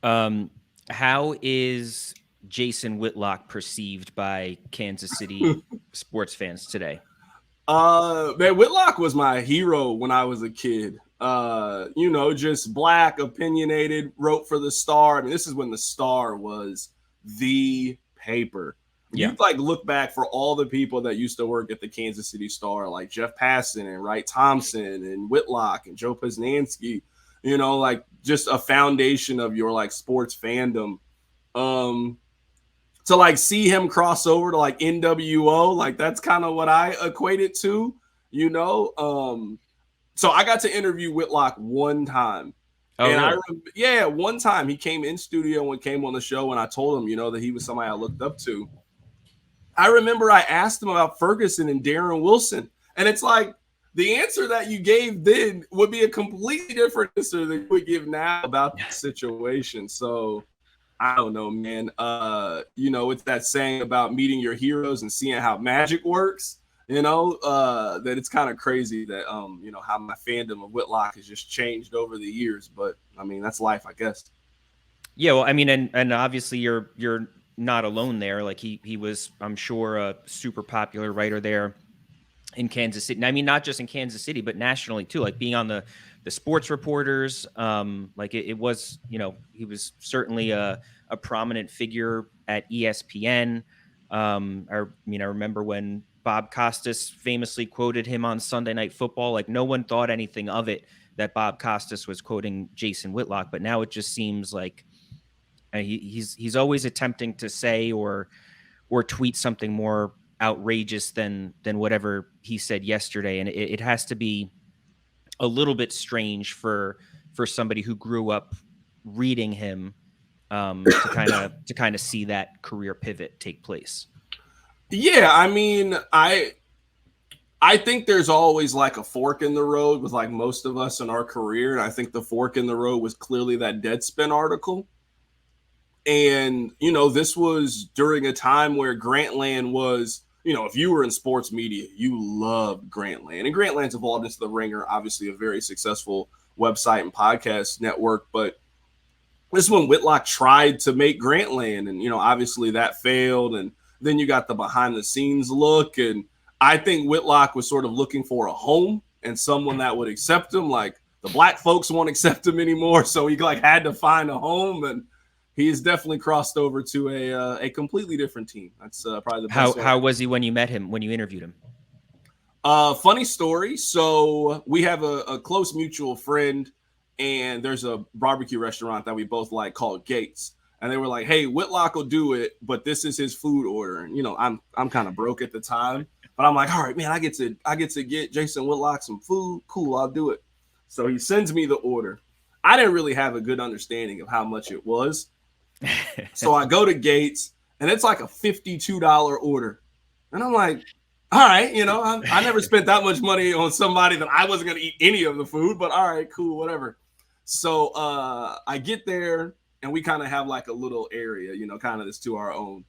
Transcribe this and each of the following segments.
How is Jason Whitlock perceived by Kansas City sports fans today? Man, Whitlock was my hero when I was a kid. Just black, opinionated, wrote for the Star. I mean, this is when the Star was the paper. Yeah. You like look back for all the people that used to work at the Kansas City Star, like Jeff Passan and Wright Thompson and Whitlock and Joe Poznanski, like just a foundation of your like sports fandom. To like see him cross over to like NWO, like that's kind of what I equate it to. So I got to interview Whitlock one time. Oh, and really? one time he came in studio and came on the show, and I told him, that he was somebody I looked up to. I remember I asked him about Ferguson and Darren Wilson, and it's like the answer that you gave then would be a completely different answer than you would give now about the situation. So I don't know, man. It's that saying about meeting your heroes and seeing how magic works. That it's kind of crazy that how my fandom of Whitlock has just changed over the years. But I mean, that's life, I guess. Yeah, well, I mean, and obviously you're not alone there. Like he was, I'm sure, a super popular writer there in Kansas City. And I mean, not just in Kansas City, but nationally too. Like being on the sports reporters. Like it was, he was certainly a prominent figure at ESPN. I remember when Bob Costas famously quoted him on Sunday Night Football. Like no one thought anything of it that Bob Costas was quoting Jason Whitlock, but now it just seems like he's always attempting to say or tweet something more outrageous than whatever he said yesterday, and it has to be a little bit strange for somebody who grew up reading him to kind of see that career pivot take place. Yeah, I mean, I think there's always like a fork in the road with like most of us in our career, and I think the fork in the road was clearly that Deadspin article. And, this was during a time where Grantland was, if you were in sports media, you loved Grantland. And Grantland's evolved into The Ringer, obviously a very successful website and podcast network. But this is when Whitlock tried to make Grantland. And, obviously that failed. And then you got the behind the scenes look. And I think Whitlock was sort of looking for a home and someone that would accept him. Like the black folks won't accept him anymore. So he like had to find a home, and he's definitely crossed over to a completely different team. That's probably the best. How was he when you met him, when you interviewed him? Funny story. So we have a close mutual friend, and there's a barbecue restaurant that we both like called Gates. And they were like, "Hey, Whitlock will do it, but this is his food order." And I'm kind of broke at the time, but I'm like, "All right, man, I get to get Jason Whitlock some food. Cool, I'll do it." So he sends me the order. I didn't really have a good understanding of how much it was. So I go to Gates, and it's like a $52 order. And I'm like, all right, I never spent that much money on somebody that I wasn't going to eat any of the food, but all right, cool, whatever. So I get there, and we kind of have like a little area, kind of this to our own.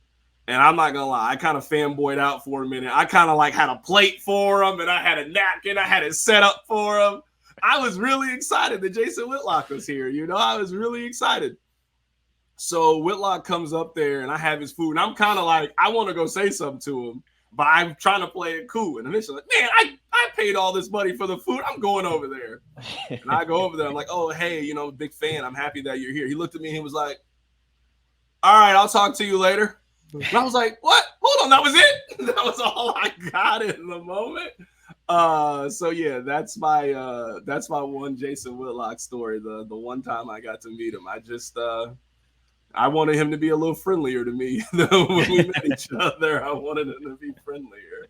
And I'm not going to lie, I kind of fanboyed out for a minute. I kind of like had a plate for him, and I had a napkin. I had it set up for him. I was really excited that Jason Whitlock was here. I was really excited. So Whitlock comes up there, and I have his food, and I'm kind of like, I want to go say something to him, but I'm trying to play it cool. And initially, like, man, I paid all this money for the food. I'm going over there. And I go over there. I'm like, oh, hey, big fan. I'm happy that you're here. He looked at me and he was like, all right, I'll talk to you later. And I was like, what? Hold on, that was it? That was all I got in the moment. So yeah, that's my one Jason Whitlock story. The one time I got to meet him, I wanted him to be a little friendlier to me when we met each other. I wanted him to be friendlier.